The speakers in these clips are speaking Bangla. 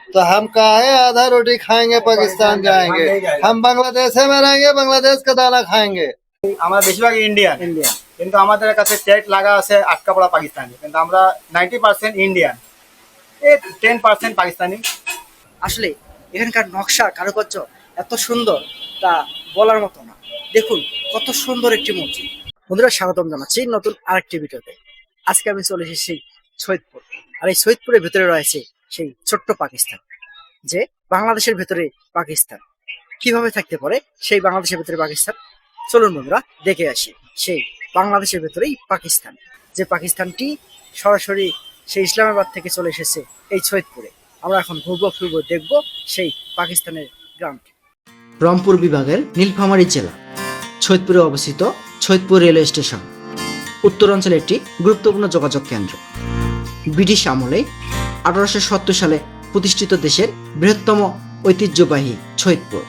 तो हम काहे आधा रोटी खाएंगे पाकिस्तान जाएंगे। हम बांग्लादेश में रहेंगे, बांग्लादेश का दाना खाएंगे। আমরা বেশিরভাগ ইন্ডিয়ান ইন্ডিয়া। কিন্তু আমাদের কাছে ট্যাগ লাগা আছে আটকা পড়া পাকিস্তানি, কিন্তু আমরা 90% ইন্ডিয়ান, 10% পাকিস্তানি। আসলে এখানকার নকশা কারুকার্য এত সুন্দর তা বলার মতো না। দেখুন কত সুন্দর একটি মসজিদ। বন্ধুরা স্বাগতম জানাচ্ছি নতুন আরেকটি ভিডিওতে। আজকে আমি চলে এসেছি সৈয়দপুর, আর এই সৈয়দপুরের ভেতরে রয়েছে সেই ছোট্ট পাকিস্তান, যে বাংলাদেশের ভেতরে পাকিস্তান। কিভাবে থাকতে পারে সেই বাংলাদেশের ভেতরে পাকিস্তান? চলুন বন্ধুরা দেখে আসি সেই বাংলাদেশের ভেতরেই পাকিস্তান, যে পাকিস্তানটি সরাসরি সেই ইসলামাবাদ থেকে চলে এসেছে এই সৈয়দপুরে। আমরা এখন ঘুরবো ফিরবো, দেখবো সেই পাকিস্তানের গ্রামটি। রংপুর বিভাগের নীলফামারী জেলা সৈয়দপুরে অবস্থিত সৈয়দপুর রেলওয়ে স্টেশন উত্তরাঞ্চলে একটি গুরুত্বপূর্ণ যোগাযোগ কেন্দ্র। ব্রিটিশ আমলে 1870 সালে প্রতিষ্ঠিত দেশের বৃহত্তম ঐতিহ্যবাহী সৈয়দপুর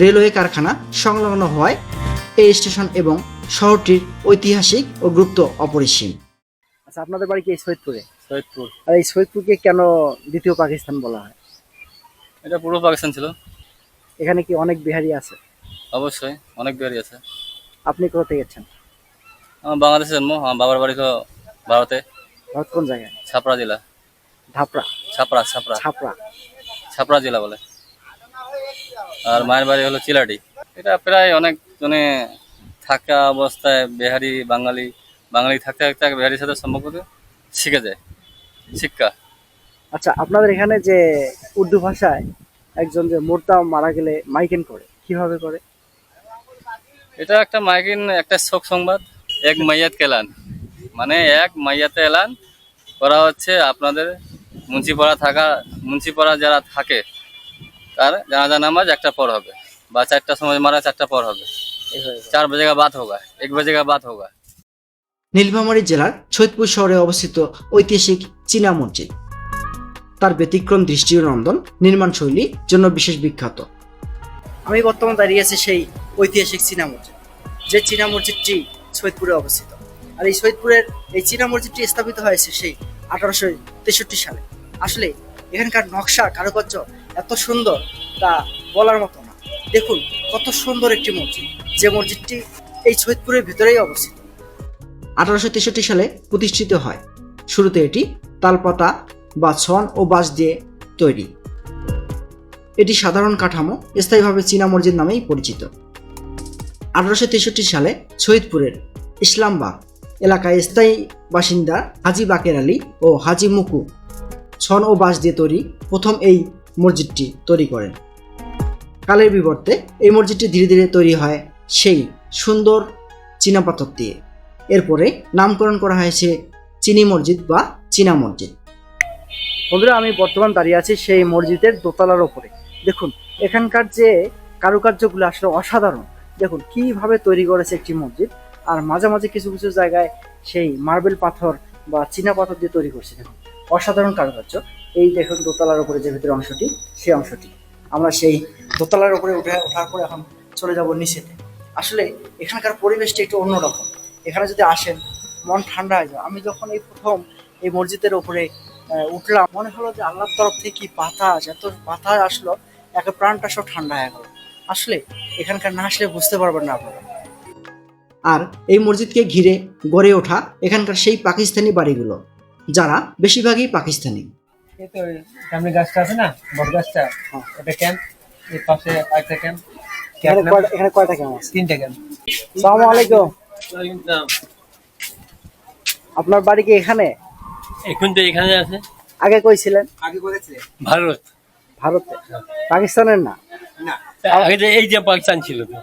রেলওয়ে কারখানা সংলগ্ন হওয়ায় এই স্টেশন এবং শহরটির ঐতিহাসিক ও গুরুত্ব অপরিসীম। আচ্ছা, আপনাদের বাড়ি কি এই সৈয়দপুরে? সৈয়দপুর আর এই সৈয়দপুরকে কেন দ্বিতীয় পাকিস্তান বলা হয়? এটা পূর্ব পাকিস্তান ছিল। এখানে কি অনেক বিহারি আছে? অবশ্যই অনেক বিহারি আছে। আপনি কোথা থেকে গেছেন? আমার বাংলাদেশে জন্ম, আমার বাবার বাড়ি তো ভারতে, ভারত কোন জায়গায়? ছাপড়া জেলা। ধাপড়া? ছাপড়া ছাপড়া ছাপড়া। ছাপড়া জেলা বলে। আর মায়ের বাড়ি হলো চিলাটি। এটা প্রায় অনেক জনে থাকা অবস্থায় বিহারি বাঙালি বাঙালি থাকতে থাকতে বিহারির সাথে সম্পর্ক শিখে যায়, শিক্ষা। আচ্ছা, আপনাদের এখানে যে উর্দু ভাষায় একজন যে মোর্তা মারা গেলে মাইকেন করে, কিভাবে করে? এটা একটা মাইকিন, একটা শোক সংবাদ, এক মাইয়াত এলান, মানে এক মাইয়াতে এলান করা হচ্ছে। আপনাদের মুন্সিপাড়া যারা থাকে তার জানাজা নামাজ একটা পর হবে, বা 4টার সময় মারা 4টা পর হবে। 4 बजे का बात होगा, 1 बजे का बात होगा। নীলফামারী জেলার সৈয়দপুর শহরে অবস্থিত ঐতিহাসিক চীনা মসজিদ তার ব্যতিক্রম দৃষ্টিনন্দন নির্মাণ শৈলীর জন্য বিশেষ বিখ্যাত। আমি বর্তমান দাঁড়িয়ে আছি সেই ঐতিহাসিক চীনা মসজিদ, যে চীনা মসজিদটি সৈয়দপুরে অবস্থিত। আর এই সৈয়দপুরের এই চীনা মসজিদটি স্থাপিত হয়েছে সেই 1863 সালে। আসলে এখানকার নকশা কারুকার্য এত সুন্দর তা বলার মতো না। দেখুন কত সুন্দর একটি মসজিদ, যে মসজিদটি এই সৈয়দপুরের ভিতরেই অবস্থিত। 1863 সালে প্রতিষ্ঠিত হয়। শুরুতে এটি তালপাতা বা ছন ও বাঁশ দিয়ে তৈরি। এটি সাধারণ কাঠামো, স্থায়ীভাবে চীনা মসজিদ নামেই পরিচিত। 1863 সালে সৈয়দপুরের ইসলামবাগ এলাকায় স্থায়ী বাসিন্দা হাজি বাকের আলী ও হাজি মুকু ছন ও বাঁশ দিয়ে তৈরি প্রথম এই মসজিদটি তৈরি করেন। কালের বিবর্তে এই মসজিদটি ধীরে ধীরে তৈরি হয় সেই সুন্দর চীনাপাথর দিয়ে। এরপরে নামকরণ করা হয়েছে চিনি মসজিদ বা চীনা মসজিদ। বন্ধুরা, আমি বর্তমান দাঁড়িয়ে আছি সেই মসজিদের দোতলার ওপরে। দেখুন এখানকার যে কারুকার্যগুলো আসলে অসাধারণ। দেখুন কিভাবে তৈরি করেছে একটি মসজিদ, আর মাঝে মাঝে কিছু কিছু জায়গায় সেই মার্বেল পাথর বা চীনা পাথর দিয়ে তৈরি করছে। দেখুন অসাধারণ কারুকার্য। এই দেখুন দোতলার উপরে যে ভিতরে অংশটি, সেই অংশটি আমরা সেই দোতলার উপরে ওঠার পরে এখন চলে যাব নিচেতে। আসলে এখানকার পরিবেশটা একটু অন্যরকম। এখানে যদি আসেন মন ঠান্ডা হয়ে যায়। আমি যখন এই প্রথম এই মসজিদের উপরে উঠলাম, মনে হলো যে আল্লাহর তরফ থেকে কি বাতাস, এত বাতাস আসলো, একে প্রাণটা সব ঠান্ডা হয়ে গেল। আসলে এখানকার না আসলে বুঝতে পারবেন না আপনারা। আর এই মসজিদকে ঘিরে গড়ে ওঠা এখানকার সেই পাকিস্তানি বাড়িগুলো, যারা বেশিরভাগই পাকিস্তানি। এই তো সামনে গাছটা আছে না, বট গাছটা, এটা ক্যাম্প। এই পাশে আরেকটা ক্যাম্প। এখানে কয়টা ক্যাম্প আছে? 3টা ক্যাম্প। আসসালামু আলাইকুম। আপনার বাড়ি কি এখানে? এখন তো এখানে আছে। আগে কই ছিলেন? আগে বলেছিলেন ভারত। ভারতে? পাকিস্তানের না? না, আগে তো এই যে পাকিস্তান ছিল তো।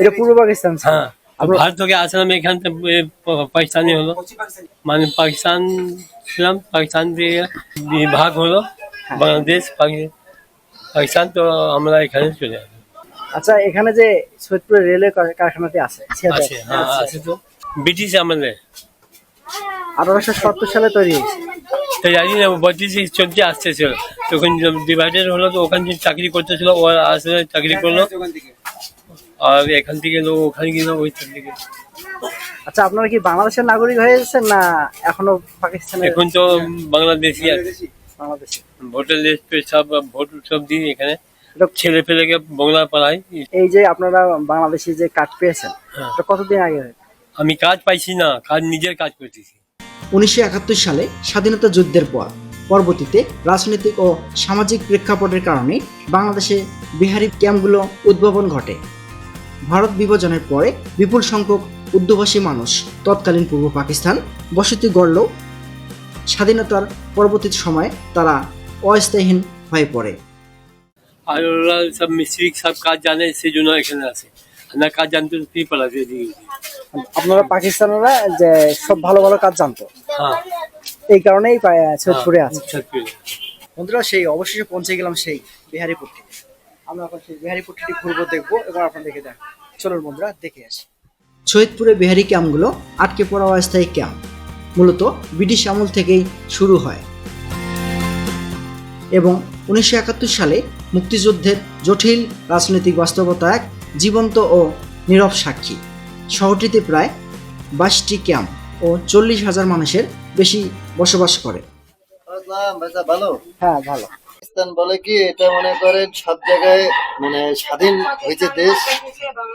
এটা পূর্ব পাকিস্তান ছিল। হ্যাঁ, তো ভারত থেকে আসলাম এখান থেকে, পাকিস্তানি হলো, মানে পাকিস্তান ছিলাম, পাকিস্তান দিয়ে ভাগ হলো বাংলাদেশ, পাকিস্তান, তো আমরা এখানে চলে আসি। আচ্ছা, এখানে যে সৈয়দপুর রেলওয়ে কারখানাতে আছে, আছে, হ্যাঁ আছে তো। ব্রিটিশ আমলে 1870 সালে তৈরি হয়েছে। তো জানি না, 32 চলতে আসতেছিল, তখন ডিভাইডেড হলো, তো ওখানে যে চাকরি করতেছিল ওরা আসলে চাকরি করলো, আর এখান থেকে লোক ওখানে গেল ওই চাকরি। আচ্ছা, আপনারা কি বাংলাদেশের নাগরিক হয়ে গেছেন না এখনো পাকিস্তানের? এখন তো বাংলাদেশি আছে। বাংলাদেশে? ভোটের লিস্ট সব ভোট সব দিই এখানে, এটা ছেলে পেলেকে বাংলা পড়াই। এই যে আপনারা বাংলাদেশে যে কার্ড পেয়েছেন, হ্যাঁ। এটা কতদিন আগে? আমি কাজ পাইছি না, কাজ নিজের কাজ করতেছি। 1971 সালে স্বাধীনতা যুদ্ধের পর পরবর্তীতে রাজনৈতিক ও সামাজিক প্রেক্ষাপটের কারণে বাংলাদেশে বিহারি ক্যাম্পগুলো উদ্ভাবন ঘটে। ভারত বিভাজনের পরে বিপুল সংখ্যক উর্দুভাষী মানুষ তৎকালীন পূর্ব পাকিস্তান বসতি গড়লেও স্বাধীনতার পরবর্তী সময়ে তারা অস্থায়ীহীন হয়ে পড়ে। আর ওরা সব মিস্ত্রি সব কাজ জানে, সেই জন্য এখানে আছে। না কাজ জানতে কি পড়াতে দিই। আপনারা পাকিস্তানিরা যে সব ভালো ভালো কাজ জানতো, হ্যাঁ, এই কারণেই সৈয়দপুরে আছে। সত্যি। বন্ধুরা, সেই অবশেষে পৌঁছে গেলাম সেই বিহারীপুরটি। আমরা এখন সেই বিহারীপুরটি ঘুরবো, দেখবো এবং আপনাদেরকে দেখ। চলুন বন্ধুরা, দেখে আসি। সৈয়দপুরে বিহারি ক্যাম্পগুলো আটকে পড়া অস্থায়ী ক্যাম্প, মূলত ব্রিটিশ আমল থেকেই শুরু হয় এবং 1971 সালে মুক্তিযুদ্ধের জটিল রাজনৈতিক বাস্তবতা এক জীবন্ত ও নীরব সাক্ষী। শহরটিতে প্রায় 22টি ক্যাম্প ও 40,000 মানুষের বেশি বসবাস করে। আসসালাম ভাইসা, ভালো? হ্যাঁ, ভালো। পাকিস্তান বলে কি, এটা মনে করেন সব জায়গায় মানে স্বাধীন হয়েছে দেশ,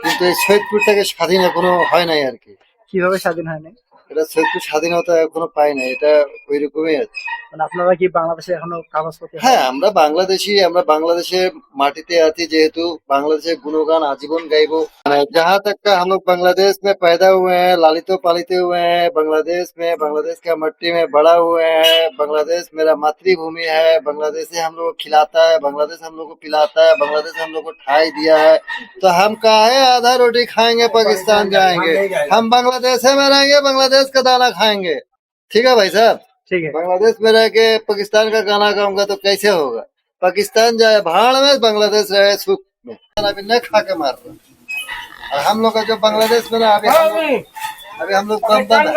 কিন্তু এই সৈয়দপুরটাকে স্বাধীন এখনো হয় নাই আর কি। কিভাবে স্বাধীন হয়নি? এটা সৈয়দপুর স্বাধীনতা এখনো পায় নাই, এটা ওই রকমই আছে। মানে আপনারা কি বাংলাদেশে এখনো কাগজপত্র? হ্যাঁ, আমরা বাংলাদেশি, আমরা বাংলাদেশের মাটিতে আছি, যেহেতু বাংলাদেশের গুণগান आजीवन गाइबो। जहाँ तक का हम लोग बांग्लादेश में पैदा हुए हैं, लालितो पालिते हुए हैं बांग्लादेश में, बांग्लादेश का मट्टी में बड़ा हुए हैं। बांग्लादेश मेरा मातृभूमि है। बांग्लादेश से हम लोग को खिलाता है, बांग्लादेश हम लोग को पिलाता है, बांग्लादेश हम लोग को ठाई दिया है। तो हम काहे आधा रोटी खाएंगे पाकिस्तान जाएंगे? हम बांग्लादेश में रहेंगे, बांग्लादेश का दाना खाएंगे। ठीक है भाई साहब? ठीक है। बांग्लादेश में रह के पाकिस्तान का गाना गाऊंगा तो कैसे होगा? पाकिस्तान जाए भाड़ में, बांग्लादेश रहे सुख में। अभी न खा के मार रहे। और हम लोग का जो बांग्लादेश में ना, अभी हम लोग बम बम है।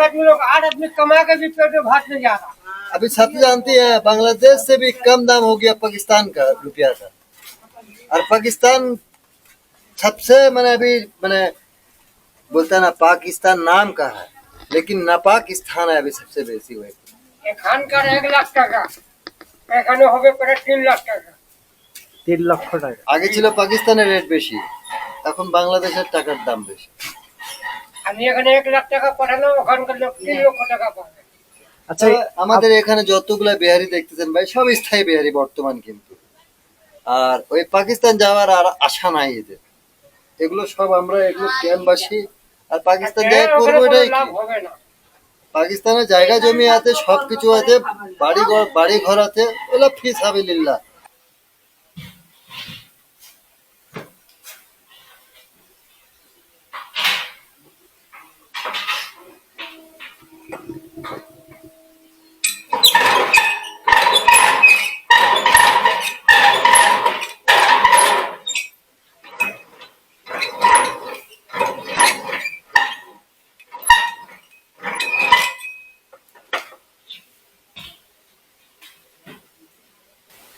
8 आदमी कमा के भी पेट में भात नहीं जा रहा। अभी सब जानती है, बांग्लादेश से भी कम दाम हो गया पाकिस्तान का रुपया का। और पाकिस्तान सबसे मैंने अभी मैंने बोलता है ना, पाकिस्तान नाम का है, लेकिन ना पाकिस्तान है अभी सबसे बेसी हुए। এখানকার 1 লাখ টাকা, এখানে হবে প্রায় 3 লাখ টাকা। 3 লক্ষ টাকা। আগে ছিল পাকিস্তানের রেট বেশি, এখন বাংলাদেশের টাকার দাম বেশি। আমি এখানে 1 লাখ টাকা পাঠালাম, ওখানকার লোক 3 লক্ষ টাকা পাবে। আচ্ছা, আমাদের এখানে যতগুলা বিহারি দেখতেছেন ভাই, সব স্থায়ী বিহারি বর্তমান কিন্তু। আর ওই পাকিস্তান যাওয়ার আর আশা নাই এদের। এগুলো সব আমরা এগুলো ক্যাম্পবাসী। আর পাকিস্তান যাই করবো এটাই কি? হবে না। পাকিস্তানের জায়গা জমি আছে, সবকিছু আছে, বাড়ি ঘর আছে, ওগুলো ফি সাবিলিল্লাহ।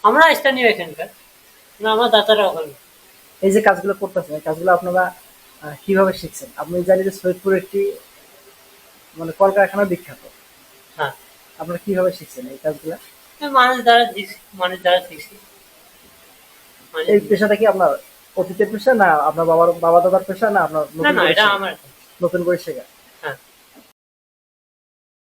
আমরা স্থানীয় এখানকার না, আমার দাদারা ওখানে। এই যে কাজগুলো করতেছেন, এই কাজগুলো আপনারা কিভাবে শিখছেন? আপনি জানি যে সৈয়দপুর একটি মানে কলকারখানা বিখ্যাত। হ্যাঁ, আপনারা কিভাবে শিখছেন এই কাজগুলো? মানুষ দ্বারা শিখছি। এই পেশাটা কি আপনার অতীতের পেশা, না আপনার বাবা দাদার পেশা, না আপনার না না, এটা আমার। নতুন করে শেখা?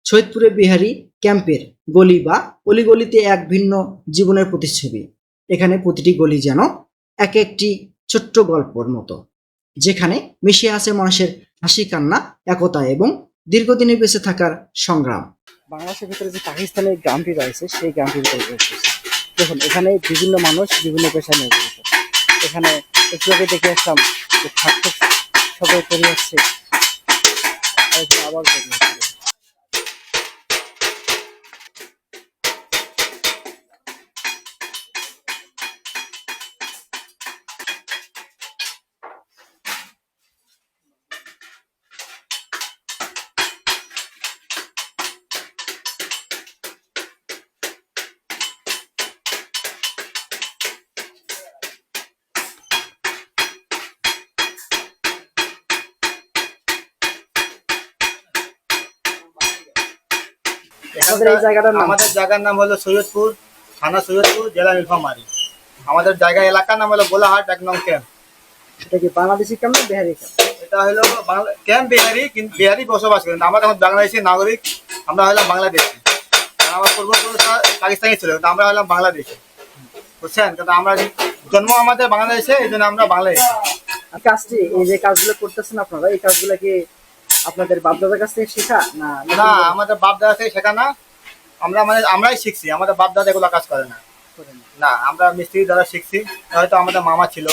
সৈয়দপুরে বিহারি ক্যাম্পের গলি বা অলিগলিতে এক ভিন্ন জীবনের প্রতিচ্ছবি। এখানে প্রতিটি গলি যেন এক একটি ছোট্ট গল্পের মতো, যেখানে মিশে আছে মানুষের হাসি, কান্না, একতা এবং দীর্ঘদিনে বেঁচে থাকার সংগ্রাম। বাংলাদেশের ভিতরে যে পাকিস্তানের গ্রামটি রয়েছে, সেই গ্রামটির ভিতরে রয়েছে। দেখুন, এখানে বিভিন্ন মানুষ বিভিন্ন পেশায় নিয়োজিত। এখানে একটু আগে দেখে আসলাম যে থাকতে সবাই করে আসছে, আবার করে আসছে। আমাদের এই জায়গাটার নাম? আমাদের জায়গার নাম হলো সৈয়দপুর। থানা সৈয়দপুর, জেলা নীলফামারী। আমাদের জায়গা এলাকার নাম হলো গোলাহাট 1 নং ক্যাম্প। এটা কি বাংলাদেশি ক্যাম্প না বিহারি ক্যাম্প? এটা হলো ক্যাম্প বিহারি, কিন্তু বিহারি বসবাস করেন। আমরা এখন বাংলাদেশি নাগরিক, আমরা হলাম বাংলাদেশি। আর আমার পূর্বপুরুষরা পাকিস্তানি ছিল, কিন্তু আমরা হলাম বাংলাদেশি, বুঝছেন? কিন্তু আমরা জন্ম আমাদের বাংলাদেশে, এই জন্য আমরা বাংলাদেশি। আর কাজটি, এই যে কাজগুলো করতেছেন আপনারা, এই কাজগুলো কি আপনাদের বাপদাদার কাছ থেকে শেখা না? না, আমাদের বাপ দাদা থেকে শেখা না, আমরাই শিখছি। আমাদের বাপ দাদা এগুলো কাজ করে না। না, আমরা মিস্ত্রি দ্বারা শিখছি। হয়তো আমাদের মামা ছিল,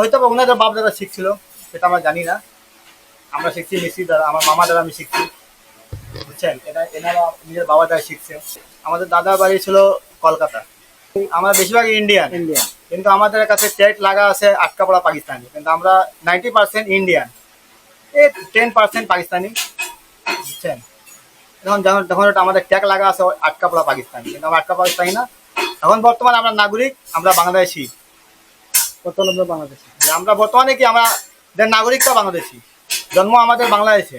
হয়তো ওনাদের বাপ দাদা শিখছিল, সেটা আমরা জানি না। আমরা শিখছি মিস্ত্রি দ্বারা, আমার মামা দ্বারা আমি শিখছি, বুঝছেন? এনারা নিজের বাবা দ্বারা শিখছে। আমাদের দাদার বাড়ি ছিল কলকাতা। আমরা বেশিরভাগ ইন্ডিয়ান, ইন্ডিয়া। কিন্তু আমাদের কাছে ট্যাগ লাগা আছে আটকা পড়া পাকিস্তানি। কিন্তু আমরা 90% ইন্ডিয়ান, 10% পাকিস্তানি, বুঝছেন? যখন আমাদের ট্যাগ লাগা আছে আটকা পড়া পাকিস্তানি, কিন্তু আমরা আটকা পাকিস্তানি না। এখন বর্তমানে আমরা নাগরিক, আমরা বাংলাদেশি। বর্তমানে আমরা বাংলাদেশি। আমরা বর্তমানে কি আমরা নাগরিকটা বাংলাদেশি, জন্ম আমাদের বাংলাদেশে,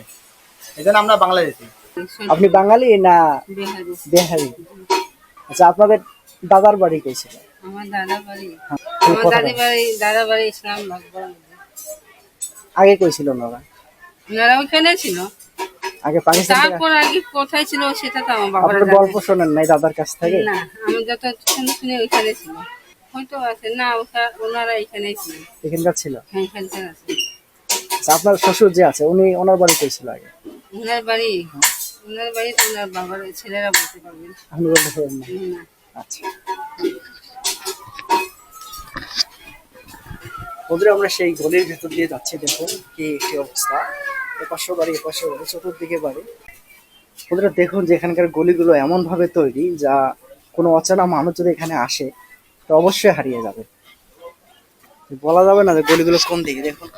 এই জন্য আমরা বাংলাদেশি। আপনি বাঙালি না বিহারি? আচ্ছা, আপনাদের দাদার বাড়ি কই ছিল? আমার দাদা বাড়ি, এই আমার কথাটা। দাদা বাড়ি ইসলাম ভাগবর। আগে কই ছিল ওনারা? ওনারা ওখানে ছিল, আগে পাকিস্তান থেকে? তারপর আগে কোথায় ছিল সেটা তো আমার বাবার আপনার গল্প শোনেন নাই দাদার কাছ থেকে? না, আমি যত শুনে ওইখানে ছিল, হয়তো আছে না, ওনারা এখানেই ছিল। এখানকার ছিল? হ্যাঁ, এখানকার আছে। আচ্ছা, আপনার শ্বশুর যে আছে উনি, ওনার বাড়ি কই ছিল আগে? ওনার বাড়ি তো ওনার বাবার ছেলেরা বলতে পারবেন আপনি বলতে পারেন না? না। আচ্ছা, বন্ধুরা আমরা সেই গলির ভেতর দিয়ে যাচ্ছি। দেখুন কি একটি অবস্থা, এপাশেও বাড়ি এপাশেও বাড়ি, চতুর্দিকে বাড়ি। বন্ধুরা দেখুন যে এখানকার গলিগুলো এমন ভাবে তৈরি, যা কোনো অচেনা মানুষ যদি এখানে আসে তো অবশ্যই হারিয়ে যাবে। বলা যাবে না যে গলিগুলো কোন দিকে। দেখুন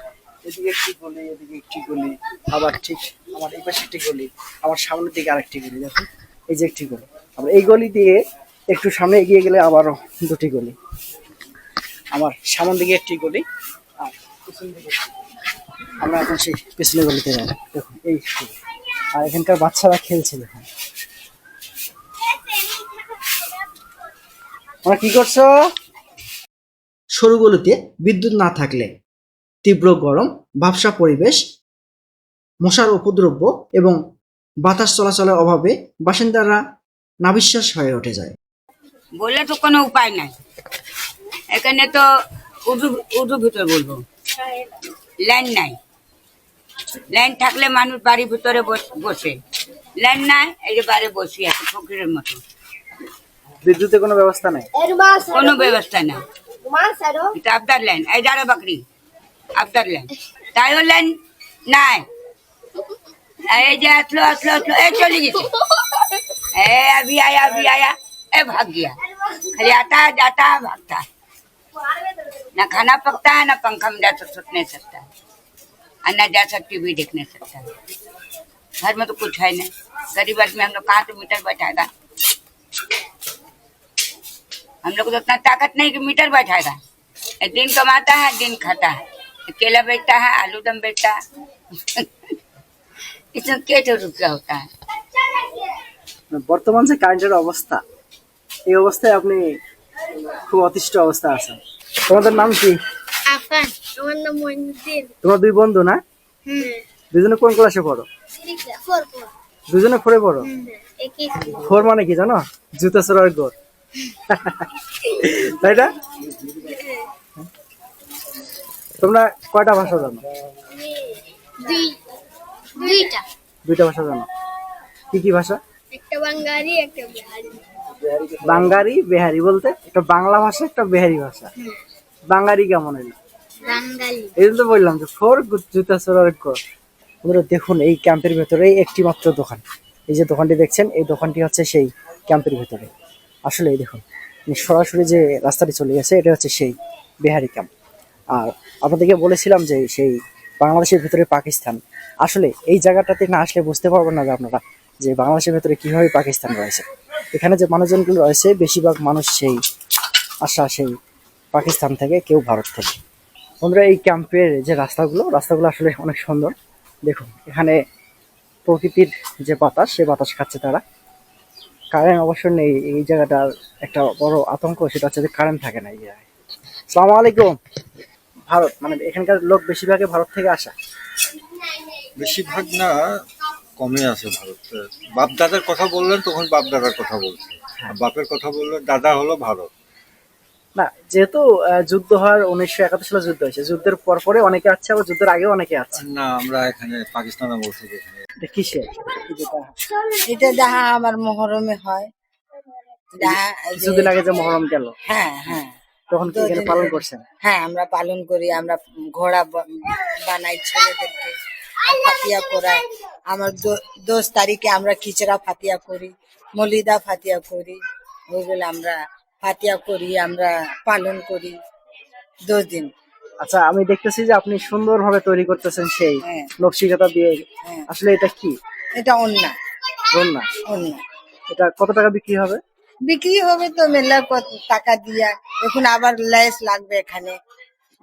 এদিকে একটি গলি, এদিকে একটি গলি, আবার ঠিক আমার এই পাশে একটি গলি, আমার সামনের দিকে আরেকটি গলি। দেখুন এই যে একটি গলি, আবার এই গলি দিয়ে একটু সামনে এগিয়ে গেলে আবারও দুটি গলি, আমার সামনের দিকে একটি গলি, আর পিছন দিকে একটি গলি। আমরা এখন সেই পিছনের গলিতে যাব। দেখুন এই গলি। আর এখানকার বাচ্চারা খেলছে। দেখুন তোমরা কি করছো? সরু গলিতে বিদ্যুৎ না থাকলে তীব্র গরম, ভাবসা পরিবেশ, মশার উপদ্রব এবং বাতাস চলাচলের অভাবে বাসিন্দারা নাভিশ্বাস হয়ে উঠে যায়। বলে তো কোনো উপায় নাই, এখানে তো উর্দু ভিতরে বলবো। লাইন নাই, লাইন থাকলে মানুষ বাড়ির ভিতরে বসে, লাইন নাই, এই যে বাইরে বসে আছে ফকিরের মতো। বিদ্যুতের কোনো ব্যবস্থা নাই? কোনো ব্যবস্থা নাই। এটা আবদার লাইন, এই যারা বাকরি আবদার লাইন, তাইও লাইন নাই। এই যে আসলো এই চলে গেছে, अभी आया ए भाग गया। खाली आता जाता भागता, ना खाना पकता है, ना पंखा में जा सुट नहीं सकता है, और ना जा सकती टीवी देख नहीं सकता है। घर में तो कुछ है नहीं, गरीब आदमी हम लोग कहाँ तो मीटर बैठाएगा? हम लोग को तो उतना ताकत नहीं कि मीटर बैठाएगा। दिन कमाता है, दिन खाता है, केला बेचता है, आलू दम बेचता है। इसमें क्या रुपया होता है? বর্তমান যে কারেন্টের অবস্থা, এই অবস্থায় আপনি খুব অতিষ্ঠ অবস্থা আছেন। তোমাদের নাম কি? আফান। আমার নাম মইনুদ্দিন। তোমরা দুই বন্ধু না? দুজনে কোন ক্লাসে পড়ো? দুজনে ফোরে পড়ো? ফোর মানে কি জানো? জুতা চোরার গোর, তাই না? তোমরা কয়টা ভাষা জানো? দুইটা ভাষা জানো। কি কি ভাষা? একটা বাঙালি, একটা বিহারি। বাঙালি বিহারি বলতে একটা বাংলা ভাষা, একটা বিহারি ভাষা। বাঙালি কেমন হইলো? বাঙালি। এই জন্য বললাম যে ফোর জুতা চোরার গোর। বন্ধুরা দেখুন এই ক্যাম্পের ভেতরে একটি মাত্র দোকান, এই যে দোকানটি দেখছেন, এই দোকানটি হচ্ছে সেই ক্যাম্পের ভেতরে। আসলে এই দেখুন সরাসরি যে রাস্তাটি চলে গেছে, এটা হচ্ছে সেই বিহারি ক্যাম্প। আর আপনাদেরকে বলেছিলাম যে সেই বাংলাদেশের ভেতরে পাকিস্তান। আসলে এই জায়গাটাতে না আসলে বুঝতে পারবেন না যে আপনারা যে বাংলাদেশের ভেতরে কিভাবে পাকিস্তান রয়েছে। এখানে যে মানুষজনগুলো রয়েছে বেশিরভাগ মানুষ সেই সেই পাকিস্তান থেকে, কেউ ভারত থেকে। বন্ধুরা এই ক্যাম্পের যে রাস্তাগুলো আসলে অনেক সুন্দর। দেখুন এখানে প্রকৃতির যে বাতাস, সে বাতাস খাচ্ছে তারা। কারেন্ট অবশ্য নেই এই জায়গাটার একটা বড় আতঙ্ক, সেটা হচ্ছে যে কারেন্ট থাকে না এই জায়গায়। আসসালামু আলাইকুম। ভারত মানে এখানকার লোক বেশিরভাগই ভারত থেকে আসা। বেশিরভাগ না, কমে আছে ভারতে। বাপ দাদার কথা বললেন তখন বাপ দাদার কথা বলছে, আর বাপের কথা বললে দাদা হলো ভারত। না, যেহেতু যুদ্ধ হওয়ার 1971 সালে যুদ্ধ হয়েছে, যুদ্ধের পর পরে অনেকে আছে, আবার যুদ্ধের আগেও অনেকে আছে। না, আমরা এখানে পাকিস্তানে বলছি যে এখানে এটা কিসের? এটা যাহা আমার মহরমে হয়, যাহা এই যে- কিছুদিন আগে যে মহরম গেল, হ্যাঁ হ্যাঁ তখন কি এখানে পালন করছেন? হ্যাঁ, আমরা পালন করি। আমরা ঘোড়া বানাই ছেলেদেরকে, আর ফাতিয়া করাই। আমার 10 তারিখে আমরা খিচড়া ফাতিয়া করি, মলিদা ফাতিয়া করি। ওইগুলো আমরা ফাতিয়া করি, আমরা পালন করি 10 দিন। আচ্ছা, আমি দেখতেছি যে আপনি সুন্দরভাবে তৈরি করতেছেন সেই হ্যাঁ। নকশিকাঁথা দিয়ে। হ্যাঁ। আসলে এটা কি? এটা অন্য রন্না। অন্য এটা কত টাকা বিক্রি হবে? বিক্রি হবে তো মেলা টাকা দিয়া। এখন আবার লেস লাগবে এখানে,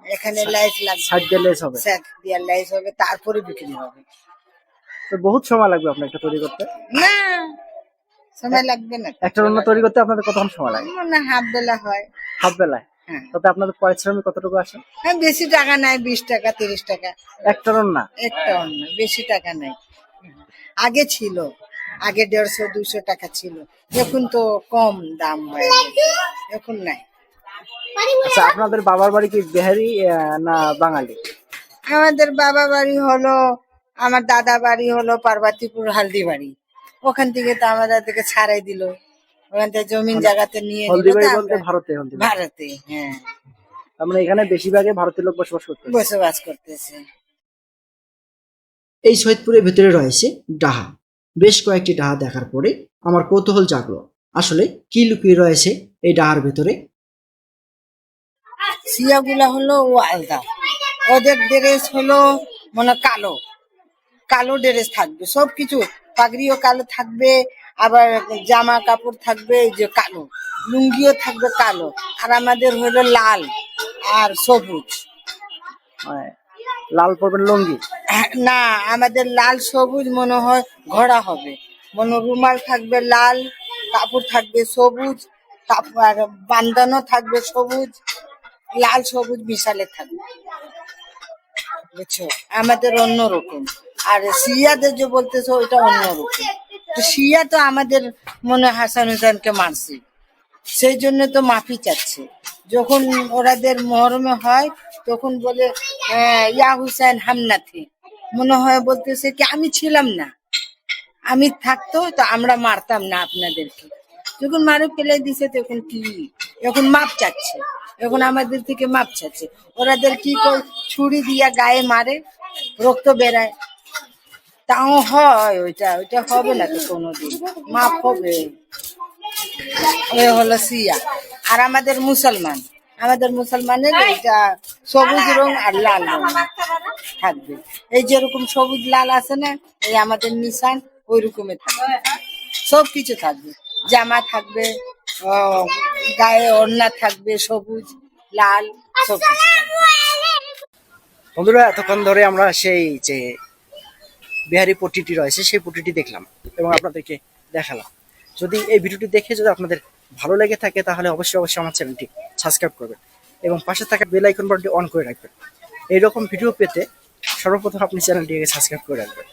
এখানে লেস লাগবে, সাইড দিয়ে লেস হবে। সেট দিয়া লেস হবে, তারপরে বিক্রি হবে। তো বহুত সময় লাগবে আপনার এটা তৈরি করতে। না, সময় লাগবে না। একটা রন্না তৈরি করতে আপনাদের কতক্ষণ সময় লাগে? না, হাফ বেলা হয়। হাফ বেলায়? হ্যাঁ। তাতে আপনাদের পারিশ্রমিক কতটুকু আসে? হ্যাঁ, বেশি টাকা নাই, 20 টাকা 30 টাকা একটা রন্না? একটা অন্য, বেশি টাকা নাই। আগে ছিল, আগে 150-200 টাকা ছিল, এখন তো কম দাম হয়ে গেছে, এখন নাই। আচ্ছা, আপনাদের বাবার বাড়ি কি বিহারি না বাঙালি? আমাদের বাবা বাড়ি হলো, আমার দাদা বাড়ি হলো পার্বতীপুর হালদিবাড়ি। ওখান থেকে তো আমাদেরকে ছাড়াই দিল, ওখান থেকে জমিন জায়গাতে নিয়ে নিল, হলদিবাড়ি তো বলতে আমরা- ভারতে? হলদিবাড়ি ভারতে, হ্যাঁ, তার মানে এখানে বেশিরভাগই ভারতীয় লোক বসবাস করতে। বসবাস করতেছে। এই সৈয়দপুরের ভেতরে রয়েছে ডাহা। বেশ কয়েকটি ডাহা দেখার পরে আমার কৌতূহল জাগলো, আসলে কি লুকিয়ে রয়েছে এই ডাহার ভেতরে। সিয়াগুলা হলো ও আলাদা, ওদের ড্রেস হলো মানে কালো কালো ড্রেস থাকবে, সবকিছু পাগড়িও কালো থাকবে, আবার জামা কাপড় থাকবে এই যে কালো, লুঙ্গিও থাকবে কালো, আর আমাদের হলো লাল আর সবুজ। মানে লাল পরবেন লুঙ্গি? না, আমাদের লাল সবুজ মনে হয় ঘোড়া হবে, মনে রুমাল থাকবে লাল, কাপড় থাকবে সবুজ, আর বান্দানো থাকবে সবুজ, লাল সবুজ মিশালে থাকবে, বুঝছো? আমাদের অন্যরকম। আর শিয়াদের যে বলতেছো ওইটা অন্যরকম। তো শিয়া তো আমাদের মনে হয় হাসান হুসেনকে মারছে, সেই জন্য তো মাফি চাচ্ছে। যখন ওরাদের মহরমে হয় তখন বলে ইয়া হুসেন হামনা থে, মনে হয় বলতেছে কি আমি ছিলাম না, আমি থাকতো তো আমরা মারতাম না আপনাদেরকে। যখন মারে ফেলে দিছে তখন কি, এখন মাপ চাচ্ছে, এখন আমাদের থেকে মাপ চাচ্ছে। ওরাদের কি করে ছুরি দিয়া গায়ে মারে, রক্ত বেরায়, তাও হয় ওইটা, ওইটা হবে না তো কোনোদিন, মাপ হবে। ওই হলো সিয়া। আর আমাদের মুসলমান, আমাদের মুসলমানের এটা সবুজ রং আর লাল রং থাকবে। এই যেরকম সবুজ লাল আছে না, এই আমাদের নিশান ওই রকমের থাকবে, সব কিছু থাকবে, জামা থাকবে, গায়ে ওড়না থাকবে সবুজ লাল, সব কিছু থাকবে। বন্ধুরা, এতক্ষণ ধরে আমরা সেই যে বিহারি পট্টিটি রয়েছে সেই পট্টিটি দেখলাম এবং আপনাদেরকে দেখালাম। যদি এই ভিডিওটি দেখে যদি আপনাদের ভালো লেগে থাকে তাহলে অবশ্যই আমার চ্যানেলটি সাবস্ক্রাইব করবেন এবং পাশে থাকা বেল আইকন বাটনটি অন করে রাখবেন। এইরকম ভিডিও পেতে সর্বপ্রথম আপনি চ্যানেলটিকে সাবস্ক্রাইব করে রাখবেন।